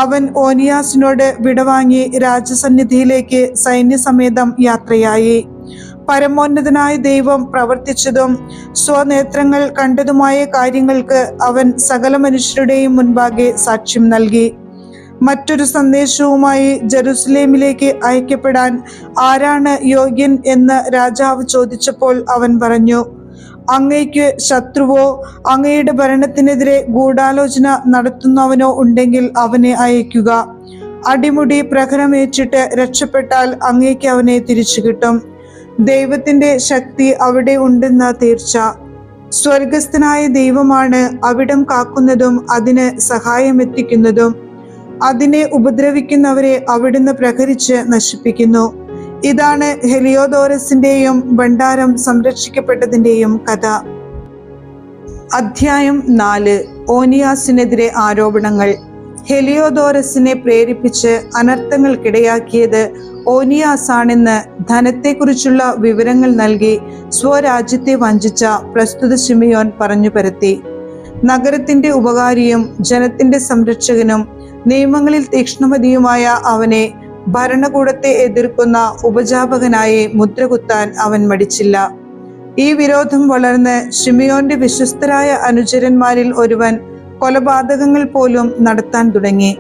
അവൻ ഓനിയാസിനോട് വിടവാങ്ങി രാജസന്നിധിയിലേക്ക് സൈന്യസമേതം യാത്രയായി. പരമോന്നതനായ ദൈവം പ്രവർത്തിച്ചതും സ്വനേത്രങ്ങൾ കണ്ടതുമായ കാര്യങ്ങൾക്ക് അവൻ സകല മനുഷ്യരുടെയും മുൻപാകെ സാക്ഷ്യം നൽകി. മറ്റൊരു സന്ദേശവുമായി ജെറുസലേമിലേക്ക് അയക്കപ്പെടാൻ ആരാണ് യോഗ്യൻ എന്ന് രാജാവ് ചോദിച്ചപ്പോൾ അവൻ പറഞ്ഞു, അങ്ങയ്ക്ക് ശത്രുവോ അങ്ങയുടെ ഭരണത്തിനെതിരെ ഗൂഢാലോചന നടത്തുന്നവനോ ഉണ്ടെങ്കിൽ അവനെ അയക്കുക. അടിമുടി പ്രഹരമേറ്റിട്ട് രക്ഷപ്പെട്ടാൽ അങ്ങയ്ക്ക് അവനെ തിരിച്ചു കിട്ടും. ദൈവത്തിന്റെ ശക്തി അവിടെ ഉണ്ടെന്ന തീർച്ച. സ്വർഗസ്ഥനായ ദൈവമാണ് അവിടം കാക്കുന്നതും അതിന് സഹായമെത്തിക്കുന്നതും. അതിനെ ഉപദ്രവിക്കുന്നവരെ അവിടുന്ന് പ്രഹരിച്ച് നശിപ്പിക്കുന്നു. ഇതാണ് ഹെലിയോദോരസിന്റെയും ഭണ്ഡാരം സംരക്ഷിക്കപ്പെട്ടതിന്റെയും കഥ. അധ്യായം 4. ഓനിയാസിനെതിരെ ആരോപണങ്ങൾ. ഹെലിയോദോരസിനെ പ്രേരിപ്പിച്ച് അനർത്ഥങ്ങൾക്കിടയാക്കിയത് ഓനിയാസാണെന്ന് ധനത്തെക്കുറിച്ചുള്ള വിവരങ്ങൾ നൽകി സ്വരാജ്യത്തെ വഞ്ചിച്ച പ്രസ്തുത ശിമിയോൻ പറഞ്ഞു പരത്തി. നഗരത്തിന്റെ ഉപകാരിയും ജനത്തിന്റെ സംരക്ഷകനും നിയമങ്ങളിൽ തീക്ഷ്ണമതിയുമായ അവനെ ഭരണകൂടത്തെ എതിർക്കുന്ന ഉപജാപകനായി മുദ്രകുത്താൻ അവൻ മടിച്ചില്ല. ഈ വിരോധം വളർന്ന് ശിമിയോന്റെ വിശ്വസ്തരായ അനുചരന്മാരിൽ ഒരുവൻ കൊലപാതകങ്ങൾ പോലും നടത്താൻ തുടങ്ങി.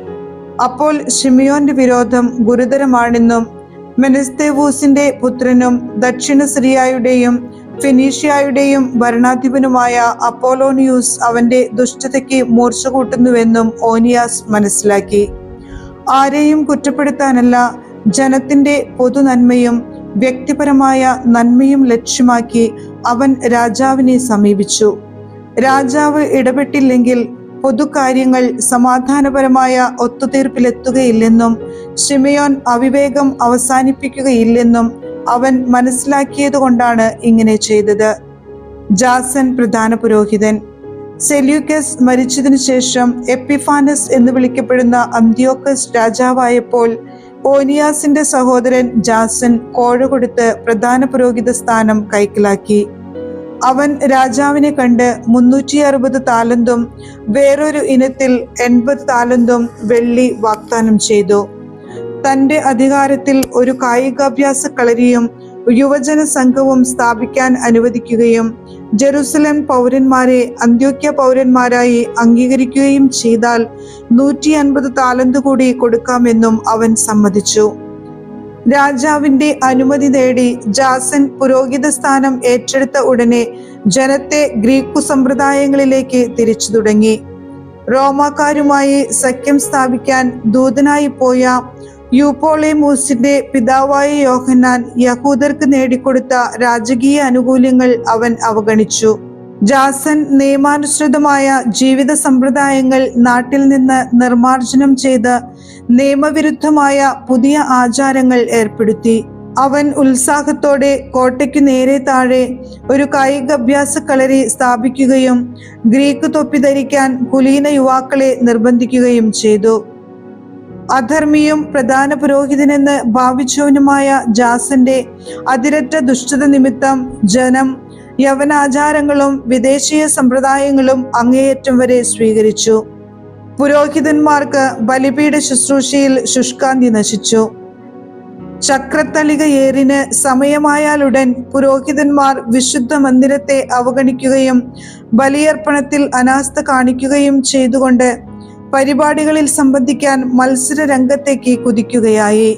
അപ്പോൾ ശിമിയോന്റെ വിരോധം ഗുരുതരമാണെന്നും മെനസ്തേവൂസിന്റെ പുത്രനും ദക്ഷിണ സിറിയയുടെയും ഫിനീഷ്യയുടെയും ഭരണാധിപനുമായ അപ്പോലോണിയൂസ് അവന്റെ ദുഷ്ടതയ്ക്ക് മൂർച്ച കൂട്ടുന്നുവെന്നും ഓനിയാസ് മനസ്സിലാക്കി. ആരെയും കുറ്റപ്പെടുത്താനല്ല, ജനത്തിന്റെ പൊതുനന്മയും വ്യക്തിപരമായ നന്മയും ലക്ഷ്യമാക്കി അവൻ രാജാവിനെ സമീപിച്ചു. രാജാവ് ഇടപെട്ടില്ലെങ്കിൽ പൊതുകാര്യങ്ങൾ സമാധാനപരമായ ഒത്തുതീർപ്പിലെത്തുകയില്ലെന്നും ശിമിയോൻ അവിവേകം അവസാനിപ്പിക്കുകയില്ലെന്നും അവൻ മനസ്സിലാക്കിയതുകൊണ്ടാണ് ഇങ്ങനെ ചെയ്തത്. ജാസൻ പ്രധാന പുരോഹിതൻ. സെല്യൂക്കസ് മരിച്ചതിനു ശേഷം എപ്പിഫാനസ് എന്ന് വിളിക്കപ്പെടുന്ന അന്ത്യോക്കസ് രാജാവായപ്പോൾ ഓനിയാസിന്റെ സഹോദരൻ ജാസൻ കോഴ കൊടുത്ത് പ്രധാന പുരോഹിത സ്ഥാനം കൈക്കലാക്കി. അവൻ രാജാവിനെ കണ്ട് 360 താലന്തും വേറൊരു ഇനത്തിൽ 80 താലന്തും വെള്ളി വാഗ്ദാനം ചെയ്തു. തന്റെ അധികാരത്തിൽ ഒരു കായികാഭ്യാസ കളരിയും യുവജന സംഘവും സ്ഥാപിക്കാൻ അനുവദിക്കുകയും ജെറുസലേം പൗരന്മാരെ അന്ത്യോക്യ പൗരന്മാരായി അംഗീകരിക്കുകയും ചെയ്താൽ 150 താലന്ത് കൂടി കൊടുക്കാമെന്നും അവൻ സമ്മതിച്ചു. രാജാവിന്റെ അനുമതി നേടി ജാസൻ പുരോഹിത സ്ഥാനം ഏറ്റെടുത്ത ഉടനെ ജനത്തെ ഗ്രീക്കു സമ്പ്രദായങ്ങളിലേക്ക് തിരിച്ചു തുടങ്ങി. റോമാക്കാരുമായി സഖ്യം സ്ഥാപിക്കാൻ ദൂതനായി പോയ യൂപ്പോളേമൂസിന്റെ പിതാവായ യോഹന്നാൻ യഹൂദർക്ക് നേടിക്കൊടുത്ത രാജകീയ ആനുകൂല്യങ്ങൾ അവൻ അവഗണിച്ചു. ജാസൻ നിയമാനുസൃതമായ ജീവിത സമ്പ്രദായങ്ങൾ നാട്ടിൽ നിന്ന് നിർമാർജനം ചെയ്ത് നിയമവിരുദ്ധമായ പുതിയ ആചാരങ്ങൾ ഏർപ്പെടുത്തി. അവൻ ഉത്സാഹത്തോടെ കോട്ടയ്ക്കു നേരെ താഴെ ഒരു കായികാഭ്യാസ കളരി സ്ഥാപിക്കുകയും ഗ്രീക്ക് തൊപ്പി ധരിക്കാൻ കുലീന യുവാക്കളെ നിർബന്ധിക്കുകയും ചെയ്തു. അധർമ്മിയും പ്രധാന പുരോഹിതനെന്ന് ഭാവിച്ചവനുമായ ജാസന്റെ അതിരറ്റ ദുഷ്ടത നിമിത്തം ജനം യവനാചാരങ്ങളും വിദേശീയ സമ്പ്രദായങ്ങളും അങ്ങേയറ്റം വരെ സ്വീകരിച്ചു. പുരോഹിതന്മാർക്ക് ബലിപീഠ ശുശ്രൂഷയിൽ ശുഷ്കാന്തി നശിച്ചു. ചക്രത്തളിക ഏറിന് സമയമായാലുടൻ പുരോഹിതന്മാർ വിശുദ്ധ മന്ദിരത്തെ അവഗണിക്കുകയും ബലിയർപ്പണത്തിൽ അനാസ്ഥ കാണിക്കുകയും ചെയ്തുകൊണ്ട് പരിപാടികളിൽ സംബന്ധിക്കാൻ മത്സര രംഗത്തേക്ക് കുതിക്കുകയായി.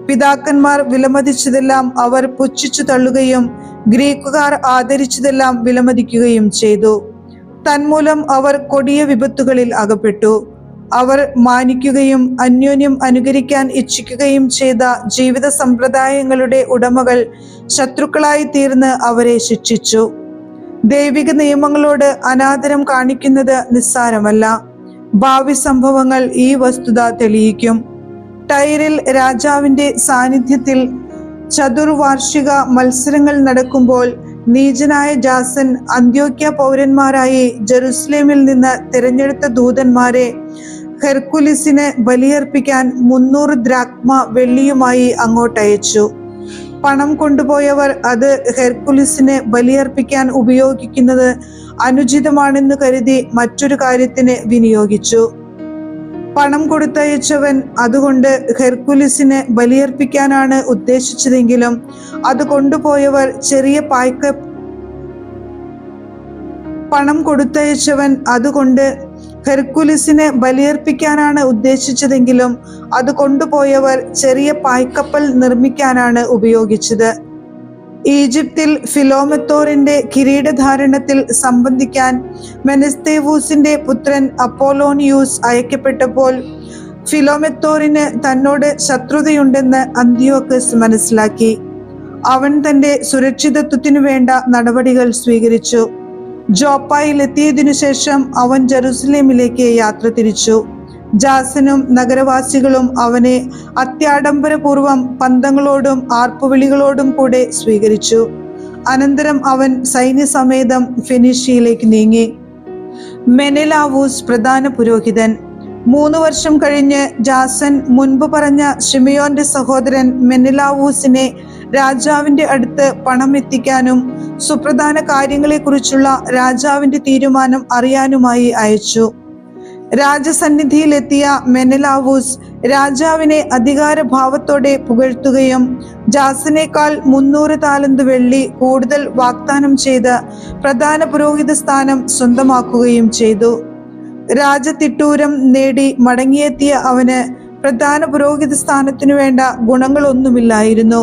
പിതാക്കന്മാർ വിലമതിച്ചതെല്ലാം അവർ പുച്ഛിച്ചു തള്ളുകയും ഗ്രീക്കുകാർ ആദരിച്ചതെല്ലാം വിലമതിക്കുകയും ചെയ്തു. തന്മൂലം അവർ കൊടിയ വിപത്തുകളിൽ അകപ്പെട്ടു. അവർ മാനിക്കുകയും അന്യോന്യം അനുകരിക്കാൻ ഇച്ഛിക്കുകയും ചെയ്ത ജീവിത സമ്പ്രദായങ്ങളുടെ ഉടമകൾ ശത്രുക്കളായി തീർന്ന് അവരെ ശിക്ഷിച്ചു. ദൈവിക നിയമങ്ങളോട് അനാദരം കാണിക്കുന്നത് നിസ്സാരമല്ല. ഭാവി സംഭവങ്ങൾ ഈ വസ്തുത തെളിയിക്കും. ടൈറിൽ രാജാവിന്റെ സാന്നിധ്യത്തിൽ ചതുർവാർഷിക മത്സരങ്ങൾ നടക്കുമ്പോൾ നീചനായ ജാസൻ അന്ത്യോക്യ പൗരന്മാരായി ജെറുസലേമിൽ നിന്ന് തിരഞ്ഞെടുത്ത ദൂതന്മാരെ ഹെർക്കുലിസിന് ബലിയർപ്പിക്കാൻ 300 ദ്രാക്മ വെള്ളിയുമായി അങ്ങോട്ടയച്ചു. പണം കൊണ്ടുപോയവർ അത് ഹെർക്കുലിസിന് ബലിയർപ്പിക്കാൻ ഉപയോഗിക്കുന്നത് അനുചിതമാണെന്ന് കരുതി മറ്റൊരു കാര്യത്തിന് വിനിയോഗിച്ചു. പണം കൊടുത്തയച്ചവൻ അതുകൊണ്ട് ഹെർക്കുലിസിന് ബലിയർപ്പിക്കാനാണ് ഉദ്ദേശിച്ചതെങ്കിലും അത് കൊണ്ടുപോയവർ ചെറിയ പായ്ക്കപ്പൽ നിർമ്മിക്കാനാണ് ഉപയോഗിച്ചത്. ഈജിപ്തിൽ ഫിലോമെത്തോറിന്റെ കിരീടധാരണത്തിൽ സംബന്ധിക്കാൻ മെനസ്തേവൂസിന്റെ പുത്രൻ അപ്പോലോണിയൂസ് അയക്കപ്പെട്ടപ്പോൾ ഫിലോമെത്തോറിന് തന്നോട് ശത്രുതയുണ്ടെന്ന് അന്തിയോക്കസ് മനസ്സിലാക്കി. അവൻ തന്റെ സുരക്ഷിതത്വത്തിനു വേണ്ട നടപടികൾ സ്വീകരിച്ചു. ജോപ്പായിൽ എത്തിയതിനു ശേഷം അവൻ ജെറുസലേമിലേക്ക് യാത്ര തിരിച്ചു. ജാസനും നഗരവാസികളും അവനെ അത്യാഡംബരപൂർവം പന്തങ്ങളോടും ആർപ്പുവിളികളോടും കൂടെ സ്വീകരിച്ചു. അനന്തരം അവൻ സൈന്യസമേതം ഫെനീഷ്യയിലേക്ക് നീങ്ങി. മെനെലാവൂസ് പ്രധാന പുരോഹിതൻ. 3 വർഷം കഴിഞ്ഞ് ജാസൻ മുൻപ് പറഞ്ഞ ഷിമയോന്റെ സഹോദരൻ മെനെലാവൂസിനെ രാജാവിന്റെ അടുത്ത് പണം എത്തിക്കാനും സുപ്രധാന കാര്യങ്ങളെക്കുറിച്ചുള്ള രാജാവിന്റെ തീരുമാനം അറിയാനുമായി അയച്ചു. രാജസന്നിധിയിലെത്തിയ മെനെലാവൂസ് രാജാവിനെ അധികാരഭാവത്തോടെ പുകഴ്ത്തുകയും ജാസനേക്കാൾ 300 താലന്ത് വെള്ളി കൂടുതൽ വാഗ്ദാനം ചെയ്ത് പ്രധാന പുരോഹിത സ്ഥാനം സ്വന്തമാക്കുകയും ചെയ്തു. രാജതിട്ടൂരം നേടി മടങ്ങിയെത്തിയ അവന് പ്രധാന പുരോഹിത സ്ഥാനത്തിനു വേണ്ട ഗുണങ്ങളൊന്നുമില്ലായിരുന്നു.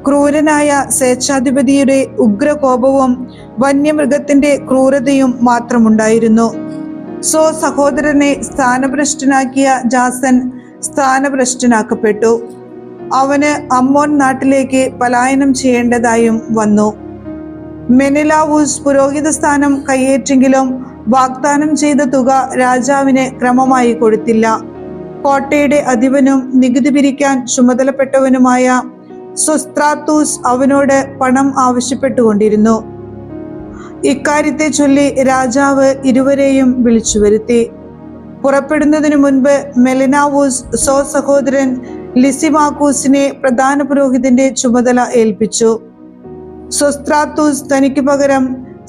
ക്രൂരനായ സ്വേച്ഛാധിപതിയുടെ ഉഗ്രകോപവും വന്യമൃഗത്തിന്റെ ക്രൂരതയും മാത്രമുണ്ടായിരുന്നു. സഹോദരനെ സ്ഥാനഭ്രഷ്ടനാക്കിയ ജാസൻ സ്ഥാനഭ്രഷ്ടനാക്കപ്പെട്ടു. അവന് അമ്മോൻ നാട്ടിലേക്ക് പലായനം ചെയ്യേണ്ടതായും വന്നു. മെനെലാവൂസ് പുരോഹിത സ്ഥാനം കയ്യേറ്റെങ്കിലും വാഗ്ദാനം ചെയ്ത തുക രാജാവിന് ക്രമമായി കൊടുത്തില്ല. കോട്ടയുടെ അധിപനും നികുതി പിരിക്കാൻ ചുമതലപ്പെട്ടവനുമായ സൊസ്ത്രാത്തൂസ് അവനോട് പണം ആവശ്യപ്പെട്ടുകൊണ്ടിരുന്നു. ഇക്കാര്യത്തെ ചൊല്ലി രാജാവ് ഇരുവരെയും വിളിച്ചു വരുത്തി. പുറപ്പെടുന്നതിനു മുൻപ് മെലിനാവൂസ് സഹോദരൻ ലിസിമാക്കൂസിനെ പ്രധാന പുരോഹിതന്റെ ചുമതല ഏൽപ്പിച്ചു. സൊസ്ത്രാത്തൂസ് തനിക്ക് പകരം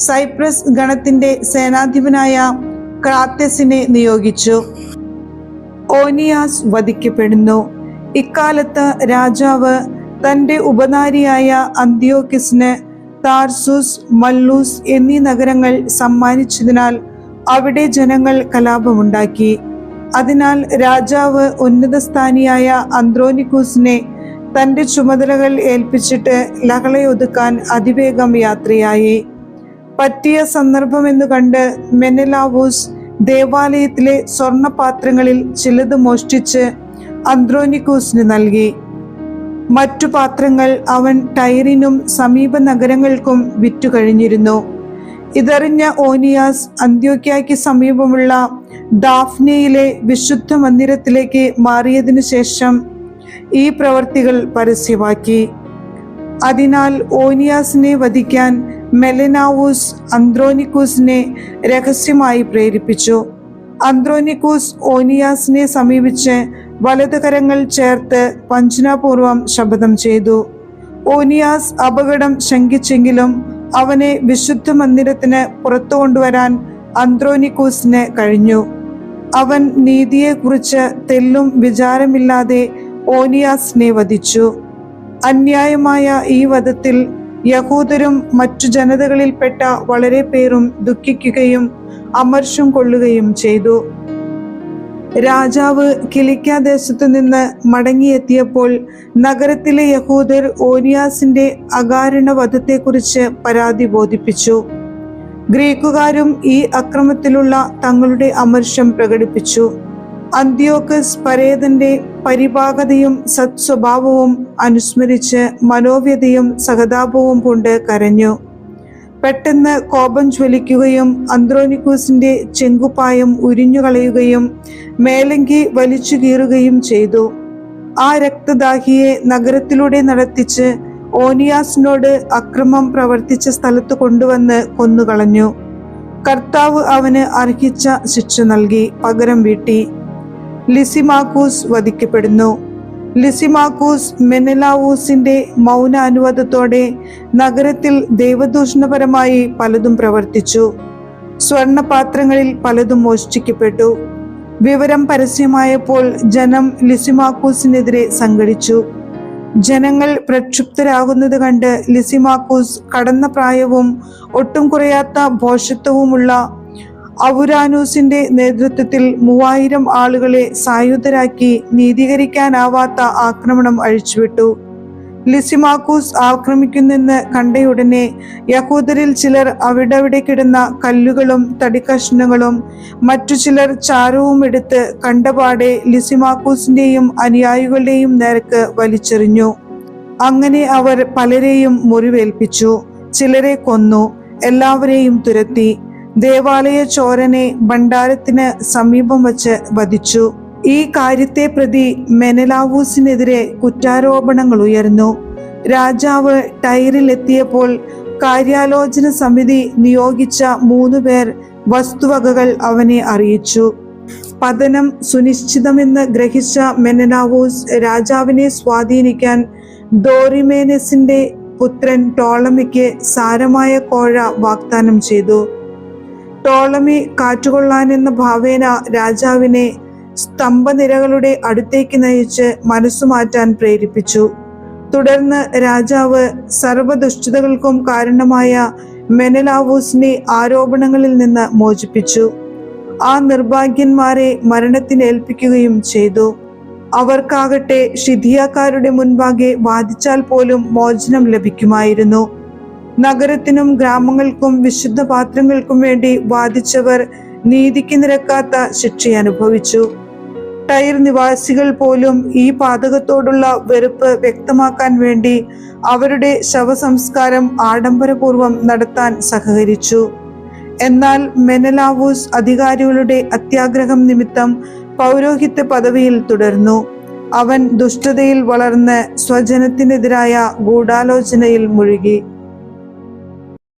സൈപ്രസ് ഗണത്തിന്റെ സേനാധിപനായ ക്രാത്യസിനെ നിയോഗിച്ചു. ഓനിയാസ് വധിക്കപ്പെടുന്നു. ഇക്കാലത്ത് രാജാവ് തന്റെ ഉപനാരിയായ അന്തിയോക്കസിന് താർസൂസ്, മല്ലൂസ് എന്നീ നഗരങ്ങൾ സമ്മാനിച്ചതിനാൽ അവിടെ ജനങ്ങൾ കലാപമുണ്ടാക്കി. അതിനാൽ രാജാവ് ഉന്നതസ്ഥാനിയായ അന്ത്രോനിക്കൂസിനെ തന്റെ ചുമതലകൾ ഏൽപ്പിച്ചിട്ട് ലഹളയൊതുക്കാൻ അതിവേഗം യാത്രയായി. പറ്റിയ സന്ദർഭമെന്നു കണ്ട് മെനെലാവൂസ് ദേവാലയത്തിലെ സ്വർണപാത്രങ്ങളിൽ ചിലത് മോഷ്ടിച്ച് അന്ത്രോനിക്കൂസിന് നൽകി. മറ്റു പാത്രങ്ങൾ അവൻ ടൈറിനും സമീപ നഗരങ്ങൾക്കും വിറ്റുകഴിഞ്ഞിരുന്നു. ഇതറിഞ്ഞ ഓനിയാസ് അന്ത്യോക്യയ്ക്ക് സമീപമുള്ള ദാഫ്നയിലെ വിശുദ്ധ മന്ദിരത്തിലേക്ക് മാറിയതിനു ശേഷം ഈ പ്രവർത്തികൾ പരസ്യമാക്കി. അതിനാൽ ഓനിയാസിനെ വധിക്കാൻ മെലിനാവൂസ് അന്ത്രോനിക്കൂസിനെ രഹസ്യമായി പ്രേരിപ്പിച്ചു. അന്ത്രോനിക്കൂസ് ഓനിയാസിനെ സമീപിച്ച് വലതുകരങ്ങൾ ചേർത്ത് വഞ്ചനാപൂർവം ശപഥം ചെയ്തു. ഓനിയാസ് അപകടം ശങ്കിച്ചെങ്കിലും അവനെ വിശുദ്ധ മന്ദിരത്തിന് പുറത്തു കൊണ്ടുവരാൻ അന്ത്രോനിക്കൂസിന് കഴിഞ്ഞു. അവൻ നീതിയെക്കുറിച്ച് തെല്ലും വിചാരമില്ലാതെ ഓനിയാസിനെ വധിച്ചു. അന്യായമായ ഈ വധത്തിൽ യഹൂദരും മറ്റു ജനതകളിൽപ്പെട്ട വളരെ പേരും ദുഃഖിക്കുകയും അമർഷം കൊള്ളുകയും ചെയ്തു. രാജാവ് കിലിക്യ ദേശത്തു നിന്ന് മടങ്ങിയെത്തിയപ്പോൾ നഗരത്തിലെ യഹൂദർ ഓനിയാസിന്റെ അകാരണ വധത്തെക്കുറിച്ച് പരാതി ബോധിപ്പിച്ചു. ഗ്രീക്കുകാരും ഈ അക്രമത്തിലുള്ള തങ്ങളുടെ അമർഷം പ്രകടിപ്പിച്ചു. അന്തിയോക്കസ് പരേതന്റെ പരിപാകതയും സത്സ്വഭാവവും അനുസ്മരിച്ച് മനോവ്യതയും സഹതാപവും കൊണ്ട് കരഞ്ഞു. പെട്ടെന്ന് കോപം ജ്വലിക്കുകയും അന്ത്രോനിക്കൂസിന്റെ ചെങ്കുപ്പായം ഉരിഞ്ഞുകളയുകയും മേലങ്കി വലിച്ചു കീറുകയും ചെയ്തു. ആ രക്തദാഹിയെ നഗരത്തിലൂടെ നടത്തിച്ച് ഓനിയാസിനോട് അക്രമം പ്രവർത്തിച്ച സ്ഥലത്ത് കൊണ്ടുവന്ന് കൊന്നുകളഞ്ഞു. കർത്താവ് അവന് അർഹിച്ച ശിക്ഷ നൽകി പകരം വീട്ടി. ലിസിമാക്കൂസ് വധിക്കപ്പെടുന്നു. ലിസിമാക്കൂസ് മെനെലാവൂസിന്റെ മൗന അനുവാദത്തോടെ നഗരത്തിൽ ദൈവദൂഷണപരമായി പലതും പ്രവർത്തിച്ചു. സ്വർണപാത്രങ്ങളിൽ പലതും മോഷ്ടിക്കപ്പെട്ടു. വിവരം പരസ്യമായപ്പോൾ ജനം ലിസിമാക്കൂസിനെതിരെ സംഘടിച്ചു. ജനങ്ങൾ പ്രക്ഷുബ്ധരാകുന്നത് കണ്ട് ലിസിമാക്കൂസ് കടന്ന പ്രായവും ഒട്ടും കുറയാത്ത ഭോഷത്വവുമുള്ള ഔരാനൂസിന്റെ നേതൃത്വത്തിൽ 3000 ആളുകളെ സായുധരാക്കി നീതീകരിക്കാനാവാത്ത ആക്രമണം അഴിച്ചുവിട്ടു. ലിസിമാക്കൂസ് ആക്രമിക്കുന്നെന്ന് കണ്ടയുടനെ യഹൂദരിൽ ചിലർ അവിടെ കിടന്ന കല്ലുകളും തടിക്കഷ്ണങ്ങളും മറ്റു ചിലർ ചാരവും എടുത്ത് കണ്ടപാടെ ലിസിമാക്കൂസിന്റെയും അനുയായികളുടെയും നേർക്ക് വലിച്ചെറിഞ്ഞു. അങ്ങനെ അവർ പലരെയും മുറിവേൽപ്പിച്ചു, ചിലരെ കൊന്നു, എല്ലാവരെയും തുരത്തി. ദേവാലയ ചോരനെ ഭണ്ഡാരത്തിന് സമീപം വച്ച് വധിച്ചു. ഈ കാര്യത്തെ പ്രതി മെനെലാവൂസിനെതിരെ കുറ്റാരോപണങ്ങൾ ഉയർന്നു. രാജാവ് ടൈറിൽ എത്തിയപ്പോൾ കാര്യാലോചന സമിതി നിയോഗിച്ച 3 പേർ വസ്തുവകകൾ അവനെ അറിയിച്ചു. പതനം സുനിശ്ചിതമെന്ന് ഗ്രഹിച്ച മെനെലാവൂസ് രാജാവിനെ സ്വാധീനിക്കാൻ ദോറിമേനസിന്റെ പുത്രൻ ടോളമിക്ക് സാരമായ കോഴ വാഗ്ദാനം ചെയ്തു. ടോളമി കാറ്റുകൊള്ളാനെന്ന ഭാവേന രാജാവിനെ സ്തംഭനിരകളുടെ അടുത്തേക്ക് നയിച്ച് മനസ്സുമാറ്റാൻ പ്രേരിപ്പിച്ചു. തുടർന്ന് രാജാവ് സർവ്വദുഷ്ടതകൾക്കും കാരണമായ മെനെലാവൂസിനെ ആരോപണങ്ങളിൽ നിന്ന് മോചിപ്പിച്ചു. ആ നിർഭാഗ്യന്മാരെ മരണത്തിനേൽപ്പിക്കുകയും ചെയ്തു. അവർക്കാകട്ടെ ഷിഥിയക്കാരുടെ മുൻപാകെ വാദിച്ചാൽ പോലും മോചനം ലഭിക്കുമായിരുന്നു. നഗരത്തിനും ഗ്രാമങ്ങൾക്കും വിശുദ്ധ പാത്രങ്ങൾക്കും വേണ്ടി വാദിച്ചവർ നീതിക്ക് നിരക്കാത്ത ശിക്ഷയനുഭവിച്ചു. ടൈർ നിവാസികൾ പോലും ഈ പാതകത്തോടുള്ള വെറുപ്പ് വ്യക്തമാക്കാൻ വേണ്ടി അവരുടെ ശവസംസ്കാരം ആഡംബരപൂർവം നടത്താൻ സഹകരിച്ചു. എന്നാൽ മെനെലാവൂസ് അധികാരികളുടെ അത്യാഗ്രഹം നിമിത്തം പൗരോഹിത്യ പദവിയിൽ തുടർന്നു. അവൻ ദുഷ്ടതയിൽ വളർന്ന് സ്വജനത്തിനെതിരായ ഗൂഢാലോചനയിൽ മുഴുകി.